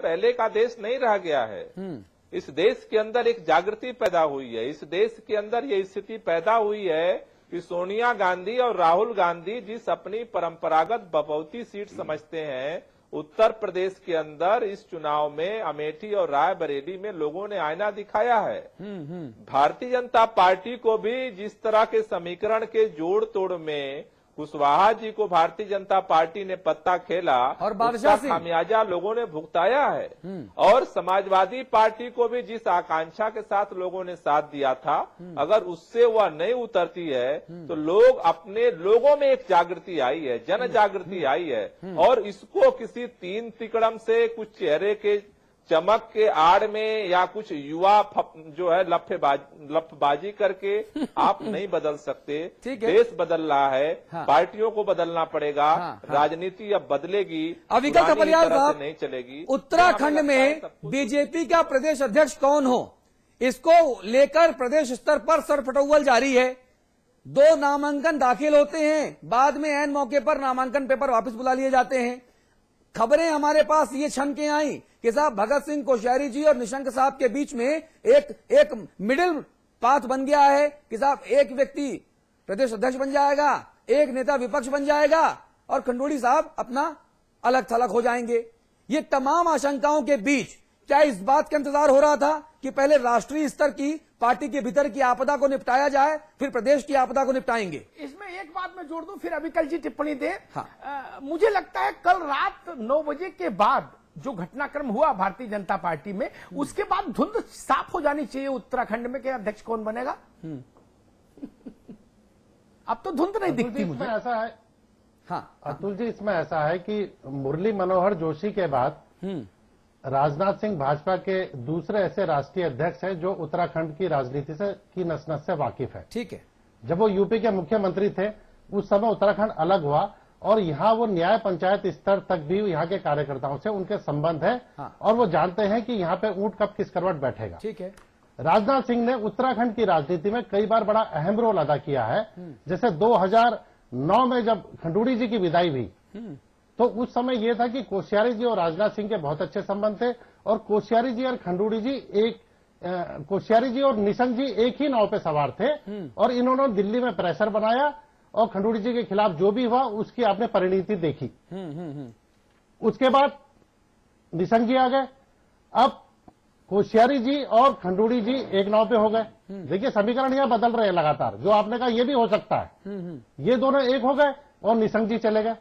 पहले का देश नहीं रह गया है। इस देश के अंदर एक जागृति पैदा हुई है। इस देश के अंदर ये स्थिति पैदा हुई है कि सोनिया गांधी और राहुल गांधी जिस अपनी परंपरागत बपौती सीट समझते हैं, उत्तर प्रदेश के अंदर इस चुनाव में अमेठी और रायबरेली में लोगों ने आईना दिखाया है। भारतीय जनता पार्टी को भी जिस तरह के समीकरण के जोड़ तोड़ में कुशवाहा जी को भारतीय जनता पार्टी ने पत्ता खेला और उसका खामियाजा लोगों ने भुगताया है। और समाजवादी पार्टी को भी जिस आकांक्षा के साथ लोगों ने साथ दिया था, अगर उससे वह नहीं उतरती है तो अपने लोगों में एक जागृति आई है, जन जागृति आई है, और इसको किसी तीन तिकड़म से कुछ चेहरे के चमक के आड़ में या कुछ युवा जो है लफबाजी करके आप नहीं बदल सकते। देश बदल रहा है। हाँ। पार्टियों को बदलना पड़ेगा। हाँ। राजनीति अब बदलेगी, अविका कपलियाल साहब नहीं चलेगी। उत्तराखंड में बीजेपी का प्रदेश अध्यक्ष कौन हो, इसको लेकर प्रदेश स्तर पर सरपटौवल जारी है। 2 नामांकन दाखिल होते हैं, बाद में ऐन मौके पर नामांकन पेपर वापस बुला लिए जाते हैं। खबरें हमारे पास ये छन के आई कि साहब भगत सिंह कोश्यारी जी और निशंक साहब के बीच में एक मिडिल पाथ बन गया है कि साहब एक व्यक्ति प्रदेश अध्यक्ष बन जाएगा, एक नेता विपक्ष बन जाएगा और खंडूड़ी साहब अपना अलग थलग हो जाएंगे। ये तमाम आशंकाओं के बीच क्या इस बात का इंतजार हो रहा था कि पहले राष्ट्रीय स्तर की पार्टी के भीतर की आपदा को निपटाया जाए, फिर प्रदेश की आपदा को निपटाएंगे? इसमें एक बात मैं जोड़ दूं, फिर अविकल जी टिप्पणी दे। हाँ। मुझे लगता है कल रात 9 बजे के बाद जो घटनाक्रम हुआ भारतीय जनता पार्टी में, उसके बाद धुंध साफ हो जानी चाहिए उत्तराखंड में कि अध्यक्ष कौन बनेगा। अब तो धुंध नहीं दिखती मुझे। ऐसा है। हाँ अतुल जी, इसमें ऐसा है कि मुरली मनोहर जोशी के बाद राजनाथ सिंह भाजपा के दूसरे ऐसे राष्ट्रीय अध्यक्ष हैं जो उत्तराखंड की राजनीति की नस नस से वाकिफ है। ठीक है। जब वो यूपी के मुख्यमंत्री थे उस समय उत्तराखंड अलग हुआ और यहाँ वो न्याय पंचायत स्तर तक भी यहाँ के कार्यकर्ताओं से उनके संबंध है। हाँ। और वो जानते हैं कि यहाँ पे ऊंट कब किस करवट बैठेगा। ठीक है। राजनाथ सिंह ने उत्तराखंड की राजनीति में कई बार बड़ा अहम रोल अदा किया है। जैसे 2009 में जब खंडूड़ी जी की विदाई हुई तो उस समय यह था कि कोश्यारी जी और राजनाथ सिंह के बहुत अच्छे संबंध थे और कोश्यारी जी और खंडूड़ी जी कोश्यारी जी और निशंक जी एक ही नाव पे सवार थे और इन्होंने दिल्ली में प्रेशर बनाया और खंडूड़ी जी के खिलाफ जो भी हुआ उसकी आपने परिणति देखी। उसके बाद निशंक जी आ गए। अब कोश्यारी जी और खंडूड़ी जी एक नाव पे हो गए। देखिए समीकरण यह बदल रहे हैं लगातार। जो आपने कहा यह भी हो सकता है, ये दोनों एक हो गए और निशंक जी चले गए।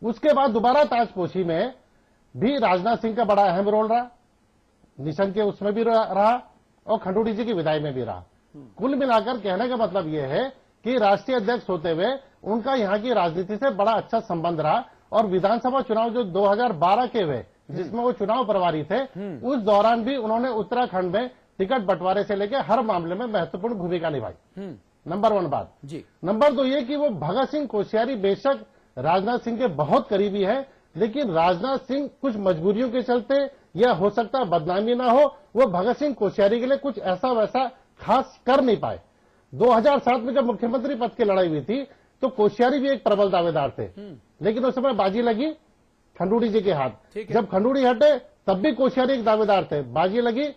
उसके बाद दोबारा ताजपोशी में भी राजनाथ सिंह का बड़ा अहम रोल रहा, निशंक के उसमें भी रहा और खंडूड़ी जी की विदाई में भी रहा। कुल मिलाकर कहने का मतलब यह है कि राष्ट्रीय अध्यक्ष होते हुए उनका यहाँ की राजनीति से बड़ा अच्छा संबंध रहा और विधानसभा चुनाव जो 2012 के हुए जिसमें वो चुनाव प्रभारी थे, उस दौरान भी उन्होंने उत्तराखंड में टिकट बंटवारे से लेकर हर मामले में महत्वपूर्ण भूमिका निभाई। नंबर 1 बात जी। नंबर 2 ये कि वो भगत सिंह कोश्यारी बेशक राजनाथ सिंह के बहुत करीबी है, लेकिन राजनाथ सिंह कुछ मजबूरियों के चलते या हो सकता है बदनामी ना हो, वो भगत सिंह कोश्यारी के लिए कुछ ऐसा वैसा खास कर नहीं पाए। 2007 में जब मुख्यमंत्री पद की लड़ाई हुई थी तो कोश्यारी भी एक प्रबल दावेदार थे, लेकिन उस समय बाजी लगी खंडूड़ी जी के हाथ। जब खंडूड़ी हटे तब भी कोश्यारी एक दावेदार थे, बाजी लगी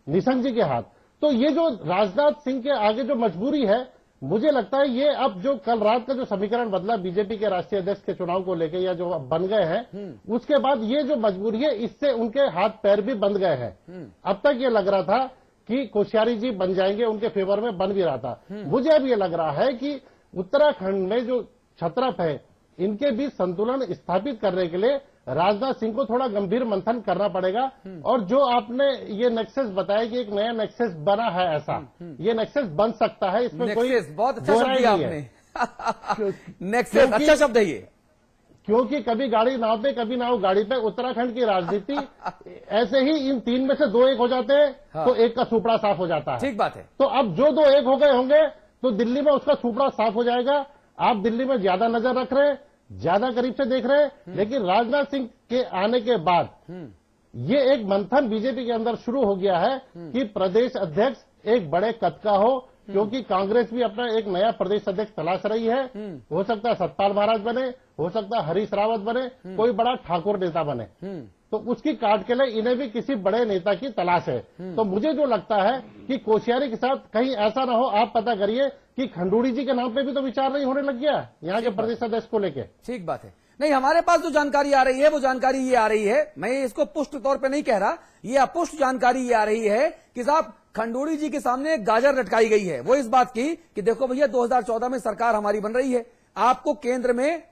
निशंक जी के हाथ। तो ये जो राजनाथ सिंह के आगे जो मजबूरी है, मुझे लगता है ये अब जो कल रात का जो समीकरण बदला बीजेपी के राष्ट्रीय अध्यक्ष के चुनाव को लेकर या जो बन गए हैं, उसके बाद ये जो मजबूरी है इससे उनके हाथ पैर भी बंध गए हैं। अब तक ये लग रहा था कि कोश्यारी जी बन जाएंगे, उनके फेवर में बन भी रहा था। मुझे अब ये लग रहा है कि उत्तराखंड में जो छत्रप है इनके बीच संतुलन स्थापित करने के लिए राजनाथ सिंह को थोड़ा गंभीर मंथन करना पड़ेगा। और जो आपने ये नेक्सस बताया कि एक नया नेक्सस बना है, ऐसा ये नेक्सस बन सकता है, इसमें कोई बहुत अच्छा शब्द दिया आपने। नेक्सस अच्छा शब्द है ये, क्योंकि कभी गाड़ी नाव पे कभी नाव गाड़ी पे। उत्तराखंड की राजनीति ऐसे ही इन 3 में से 2 एक हो जाते हैं। हाँ। तो एक का सुपड़ा साफ हो जाता है। ठीक बात है। तो अब जो 2 एक हो गए होंगे तो दिल्ली में उसका सुपड़ा साफ हो जाएगा। आप दिल्ली में ज्यादा नजर रख रहे हैं, ज्यादा करीब से देख रहे हैं, लेकिन राजनाथ सिंह के आने के बाद ये एक मंथन बीजेपी के अंदर शुरू हो गया है कि प्रदेश अध्यक्ष एक बड़े कद का हो, क्योंकि कांग्रेस भी अपना एक नया प्रदेश अध्यक्ष तलाश रही है। हो सकता है सतपाल महाराज बने, हो सकता है हरीश रावत बने, कोई बड़ा ठाकुर नेता बने। तो उसकी काट के लिए इन्हें भी किसी बड़े नेता की तलाश है। तो मुझे जो लगता है कि कोश्यारी के साथ कहीं ऐसा ना हो, आप पता करिए कि खंडूड़ी जी के नाम पे भी तो विचार नहीं होने लग गया यहाँ के प्रदेश अध्यक्ष को लेके। ठीक बात है। नहीं, हमारे पास जो जानकारी आ रही है वो जानकारी ये आ रही है, मैं इसको पुष्ट तौर पे नहीं कह रहा, ये अपुष्ट जानकारी ये आ रही है कि साहब खंडूड़ी जी के सामने एक गाजर लटकाई गई है, वो इस बात की कि देखो भैया 2014 में सरकार हमारी बन रही है, आपको केंद्र में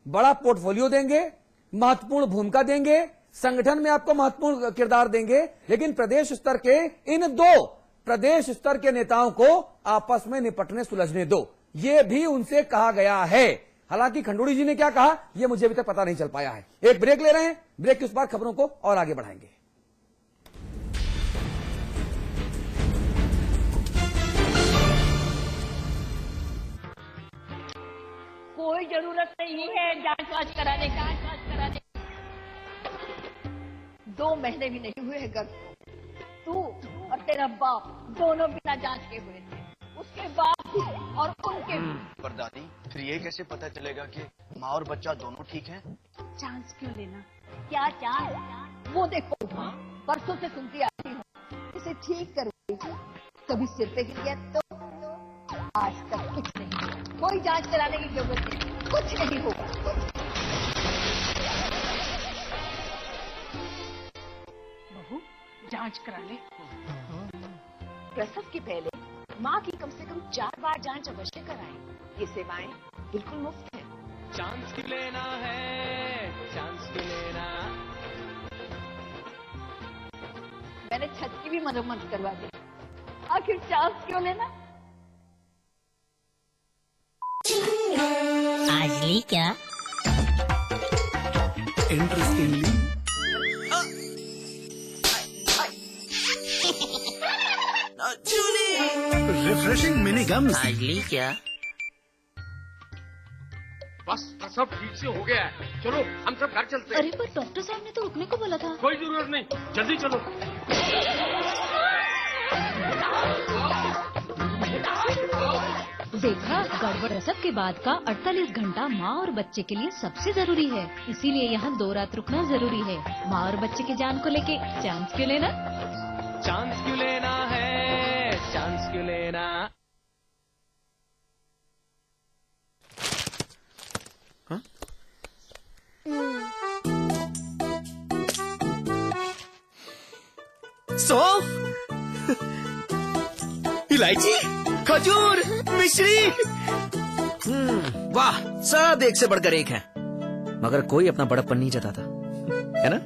बड़ा पोर्टफोलियो देंगे, महत्वपूर्ण भूमिका देंगे, संगठन में आपको महत्वपूर्ण किरदार देंगे, लेकिन प्रदेश स्तर के इन दो प्रदेश स्तर के नेताओं को आपस में निपटने सुलझने दो, ये भी उनसे कहा गया है। हालांकि खंडूड़ी जी ने क्या कहा यह मुझे अभी तक पता नहीं चल पाया है। एक ब्रेक ले रहे हैं, ब्रेक के उस बार खबरों को और आगे बढ़ाएंगे। कोई जरूरत नहीं है जांच वाच कराने का। 2 महीने भी नहीं हुए हैं गर्भ को, तू और तेरा बाप दोनों बिना जांच के हुए थे, उसके बाद भी और उनके भी। पर दादी, फिर ये कैसे पता चलेगा कि माँ और बच्चा दोनों ठीक हैं? चांस क्यों लेना? क्या चांस? वो देखो परसों से सुनती आती हूँ, इसे ठीक कर कभी सिर पे गिर गया तो आज तक कुछ नहीं, कोई जांच कराने की जरूरत नहीं, कुछ नहीं होगा। बहू जांच करा ले। प्रसव के पहले माँ की कम से कम 4 बार जांच अवश्य कराएं। ये सेवाएं बिल्कुल मुफ्त है। चांस क्यों लेना है, चांस क्यों लेना। मैंने छत की भी मरम्मत करवा दी, आखिर चांस क्यों लेना। आज ली क्या इंटरेस्टिंगली रिफ्रेशिंग मिनी गम। आज ली क्या। बस प्रसव ठीक से हो गया है, चलो हम सब घर चलते हैं। अरे पर डॉक्टर साहब ने तो रुकने को बोला था। कोई जरूरत नहीं, जल्दी चलो। देखा, गड़बड़ प्रसव के बाद का 48 घंटा माँ और बच्चे के लिए सबसे जरूरी है, इसीलिए यहाँ 2 रात रुकना जरूरी है। माँ और बच्चे की जान को लेके चांस क्यों लेना। चांस क्यों लेना है, चांस क्यों लेना। सौंफ, इलायची, खजूर, मिश्री। वाह, सब एक से बढ़कर एक है, मगर कोई अपना बड़प्पन नहीं जताता, है ना।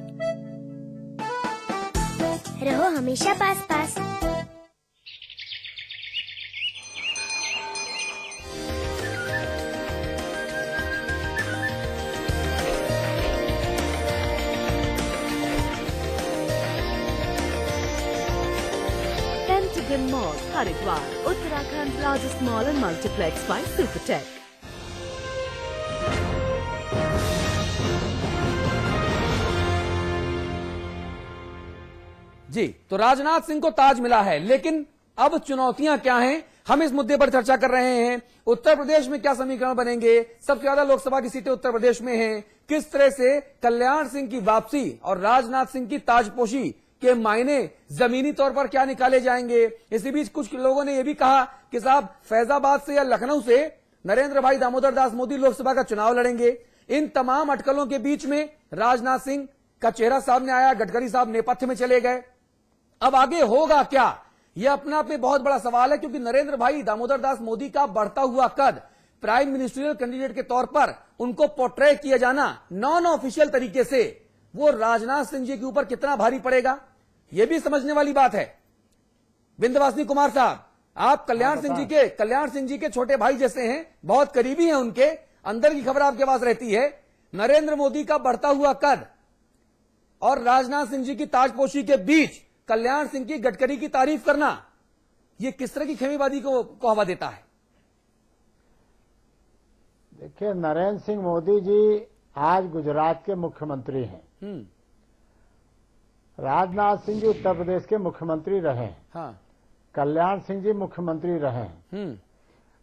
रहो हमेशा पास पास। Pentagon Mall, Haridwar, Uttarakhand's largest mall and multiplex by Supertech. जी, तो राजनाथ सिंह को ताज मिला है, लेकिन अब चुनौतियां क्या हैं, हम इस मुद्दे पर चर्चा कर रहे हैं। उत्तर प्रदेश में क्या समीकरण बनेंगे, सबसे ज्यादा लोकसभा की सीटें उत्तर प्रदेश में हैं, किस तरह से कल्याण सिंह की वापसी और राजनाथ सिंह की ताजपोशी के मायने जमीनी तौर पर क्या निकाले जाएंगे। इसी बीच कुछ लोगों ने यह भी कहा कि साहब फैजाबाद से या लखनऊ से नरेंद्र भाई दामोदर दास मोदी लोकसभा का चुनाव लड़ेंगे। इन तमाम अटकलों के बीच में राजनाथ सिंह का चेहरा सामने आया, गडकरी साहब नेपथ्य में चले गए। अब आगे होगा क्या, यह अपने आप में बहुत बड़ा सवाल है, क्योंकि नरेंद्र भाई दामोदर दास मोदी का बढ़ता हुआ कद, प्राइम मिनिस्ट्रियल कैंडिडेट के तौर पर उनको पोर्ट्रे किया जाना नॉन ऑफिशियल तरीके से, वो राजनाथ सिंह जी के ऊपर कितना भारी पड़ेगा, यह भी समझने वाली बात है। विंध्यवासिनी कुमार साहब, आप कल्याण सिंह जी के छोटे भाई जैसे हैं, बहुत करीबी हैं उनके, अंदर की खबर आपके पास रहती है। नरेंद्र मोदी का बढ़ता हुआ कद और राजनाथ सिंह जी की ताजपोशी के बीच कल्याण सिंह की गडकरी की तारीफ करना, यह किस तरह की खेमेबाजी को हवा देता है। देखिए, नरेंद्र सिंह मोदी जी आज गुजरात के मुख्यमंत्री हैं। राजनाथ सिंह जी उत्तर प्रदेश के मुख्यमंत्री रहे। हाँ। कल्याण सिंह जी मुख्यमंत्री रहे।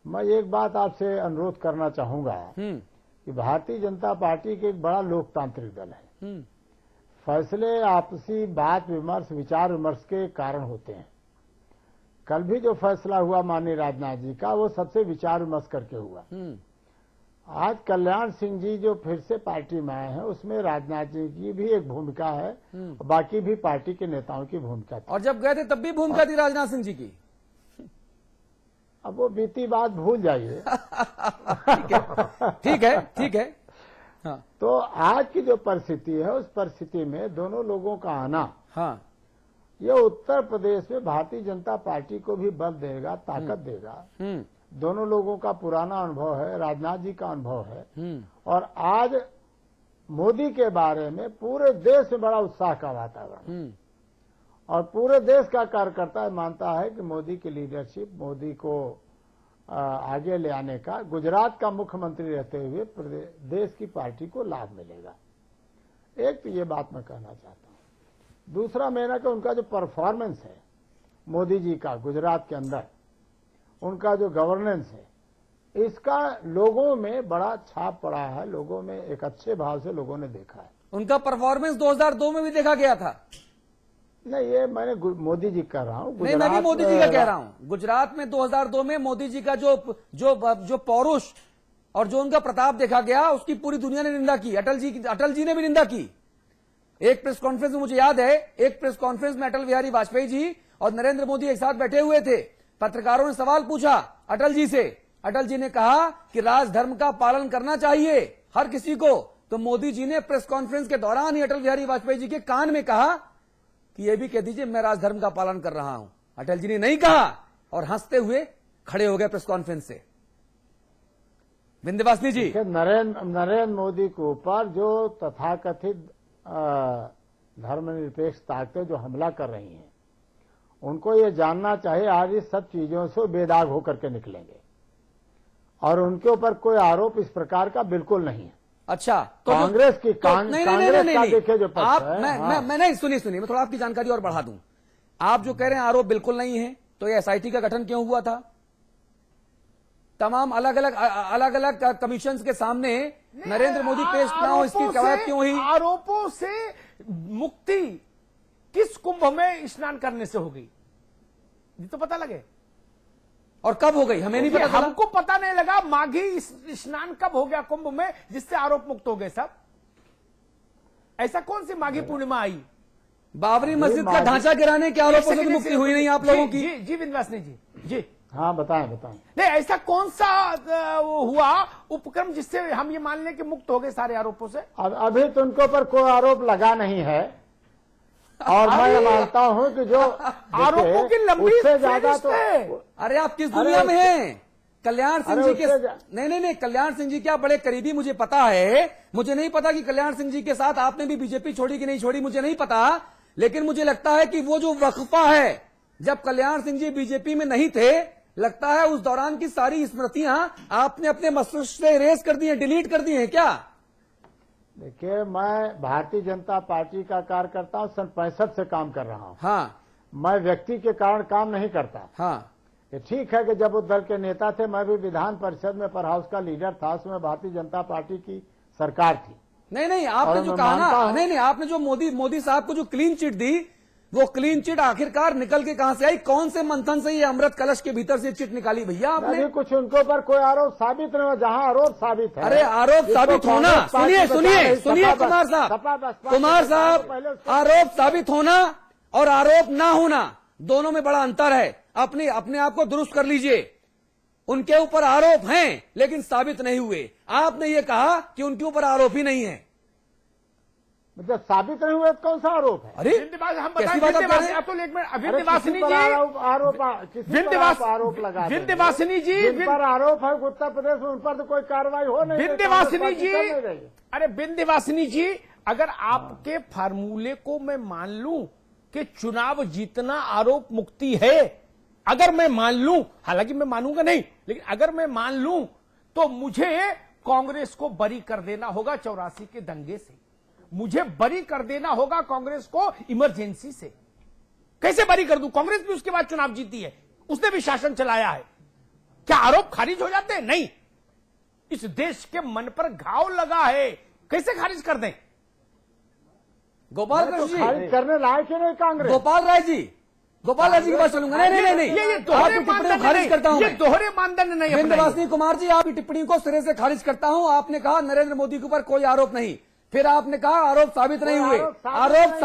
मैं एक बात आपसे अनुरोध करना चाहूंगा कि भारतीय जनता पार्टी के एक बड़ा लोकतांत्रिक दल है, फैसले आपसी बात विमर्श विचार विमर्श के कारण होते हैं। कल भी जो फैसला हुआ माननीय राजनाथ जी का, वो सबसे विचार विमर्श करके हुआ। आज कल्याण सिंह जी जो फिर से पार्टी में आए हैं, उसमें राजनाथ जी की भी एक भूमिका है, बाकी भी पार्टी के नेताओं की भूमिका थी। और जब गए थे तब भी भूमिका थी राजनाथ सिंह जी की। अब वो बीती बात भूल जाइए। ठीक है, ठीक है। हाँ। तो आज की जो परिस्थिति है, उस परिस्थिति में दोनों लोगों का आना, हाँ, ये उत्तर प्रदेश में भारतीय जनता पार्टी को भी बल देगा, ताकत देगा। दोनों लोगों का पुराना अनुभव है, राजनाथ जी का अनुभव है, और आज मोदी के बारे में पूरे देश में बड़ा उत्साह का वातावरण, और पूरे देश का कार्यकर्ता मानता है कि मोदी की लीडरशिप, मोदी को आगे ले आने का, गुजरात का मुख्यमंत्री रहते हुए देश की पार्टी को लाभ मिलेगा। एक तो ये बात मैं कहना चाहता हूं। दूसरा मेरा कि उनका जो परफॉर्मेंस है मोदी जी का गुजरात के अंदर, उनका जो गवर्नेंस है, इसका लोगों में बड़ा छाप पड़ा है। लोगों में एक अच्छे भाव से लोगों ने देखा है। उनका परफॉर्मेंस 2002 में भी देखा गया था। नहीं, ये मैंने मोदी जी कह रहा हूँ। नहीं, मैं भी मोदी जी का कह रहा हूँ। गुजरात में 2002 में मोदी जी का जो पौरुष और जो उनका प्रताप देखा गया, उसकी पूरी दुनिया ने निंदा की। अटल जी ने भी निंदा की। एक प्रेस कॉन्फ्रेंस में मुझे याद है, एक प्रेस कॉन्फ्रेंस में अटल बिहारी वाजपेयी जी और नरेंद्र मोदी एक साथ बैठे हुए थे। पत्रकारों ने सवाल पूछा अटल जी से। अटल जी ने कहा कि राजधर्म का पालन करना चाहिए हर किसी को। तो मोदी जी ने प्रेस कॉन्फ्रेंस के दौरान ही अटल बिहारी वाजपेयी जी के कान में कहा कि ये भी कह दीजिए मैं राजधर्म का पालन कर रहा हूं। अटल जी ने नहीं कहा और हंसते हुए खड़े हो गए प्रेस कॉन्फ्रेंस से। विंध्यवासिनी जी, नरेंद्र मोदी के ऊपर जो तथाकथित धर्मनिरपेक्ष ताकतें जो हमला कर रही हैं, उनको ये जानना चाहिए आज इस सब चीजों से बेदाग होकर के निकलेंगे, और उनके ऊपर कोई आरोप इस प्रकार का बिल्कुल नहीं है। अच्छा, तो कांग्रेस की कांग्रेस का देखिए जो आप मैं नहीं, सुनिए मैं थोड़ा आपकी जानकारी और बढ़ा दूं। आप जो कह रहे हैं आरोप बिल्कुल नहीं है, तो ये एसआईटी का गठन क्यों हुआ था? तमाम अलग अलग कमीशन के सामने नरेंद्र मोदी पेश ना हो, इसकी कवायद क्यों हुई? आरोपों से मुक्ति किस कुंभ में स्नान करने से हो गई, ये तो पता लगे। और कब हो गई हमें नहीं पता चला। हमको पता नहीं लगा माघी स्नान कब हो गया कुंभ में, जिससे आरोप मुक्त हो गए सब। ऐसा कौन सी माघी पूर्णिमा आई? बाबरी मस्जिद का ढांचा गिराने के आरोपों से मुक्ति हुई नहीं आप लोगों की? जी विंध्यवासिनी जी। हाँ, बताएं। नहीं, ऐसा कौन सा हुआ उपक्रम जिससे हम ये मान लें कि मुक्त हो गए सारे आरोपों से? अभी तो उनके ऊपर कोई आरोप लगा नहीं है, और मैं मानता हूं कि जो आरोपों की लंबी उससे ज्यादा तो, अरे आप किस दुनिया में हैं? कल्याण सिंह जी के नहीं, कल्याण सिंह जी क्या बड़े करीबी मुझे पता है। मुझे नहीं पता कि कल्याण सिंह जी के साथ आपने भी बीजेपी छोड़ी कि नहीं छोड़ी, मुझे नहीं पता। लेकिन मुझे लगता है कि वो जो वक्फा है, जब कल्याण सिंह जी बीजेपी में नहीं थे, लगता है उस दौरान की सारी स्मृतियां आपने अपने मस्तिष्क से इरेज कर दी हैं, डिलीट कर दी हैं क्या? देखिए, मैं भारतीय जनता पार्टी का कार्यकर्ता हूं, सन 65 से काम कर रहा हूं। हाँ, मैं व्यक्ति के कारण काम नहीं करता। हाँ, ये ठीक है कि जब वो दल के नेता थे, मैं भी विधान परिषद में पर हाउस का लीडर था, उसमें भारतीय जनता पार्टी की सरकार थी। नहीं, आपने जो कहा ना, नहीं, आपने जो मोदी साहब को जो क्लीन चिट दी, वो क्लीन चिट आखिरकार निकल के कहां से आई? कौन से मंथन से ये अमृत कलश के भीतर से चिट निकाली भैया आपने? कुछ उनके ऊपर कोई आरोप साबित नहीं हुआ। जहां आरोप साबित है, अरे आरोप साबित होना, सुनिए कुमार साहब, आरोप साबित होना और आरोप ना होना दोनों में बड़ा अंतर है। अपने आप को दुरुस्त कर लीजिए। उनके ऊपर आरोप हैं लेकिन साबित नहीं हुए। आपने ये कहा कि उनके ऊपर आरोप ही नहीं है, मतलब साबित नहीं हुआ, कौन सा आरोप है? अरे हम बताएं, विंध्यवासिनी जी जिन पर आरोप है उत्तर प्रदेश में, उन पर तो कोई कार्रवाई हो नहीं। विंध्यवासिनी जी, अरे विंध्यवासिनी जी, अगर आपके फार्मूले को मैं मान लूं कि चुनाव जीतना आरोप मुक्ति है, अगर मैं मान लूं, हालांकि मैं मानूंगा नहीं, लेकिन अगर मैं मान लूं, तो मुझे कांग्रेस को बरी कर देना होगा 84 के दंगे से। मुझे बरी कर देना होगा कांग्रेस को इमरजेंसी से। कैसे बरी कर दूं? कांग्रेस भी उसके बाद चुनाव जीती है, उसने भी शासन चलाया है। क्या आरोप खारिज हो जाते हैं? नहीं। इस देश के मन पर घाव लगा है, कैसे खारिज कर दें? गोपाल कृष्ण जी, खारिज करने लायक है नहीं कांग्रेस। गोपाल राय जी की बात सुनूंगा। नहीं नहीं नहीं, ये आपकी दोहरे टिप्पणी को मानदंड खारिज नहीं, करता हूं ये मैं। दोहरे मानदंड नहीं अपनाइए। विंध्यवासिनी कुमार जी, आपकी टिप्पणी को सिरे से खारिज करता हूं। आपने कहा नरेंद्र मोदी के ऊपर कोई आरोप नहीं, फिर आपने कहा आरोप साबित नहीं हुए। आरोप साबित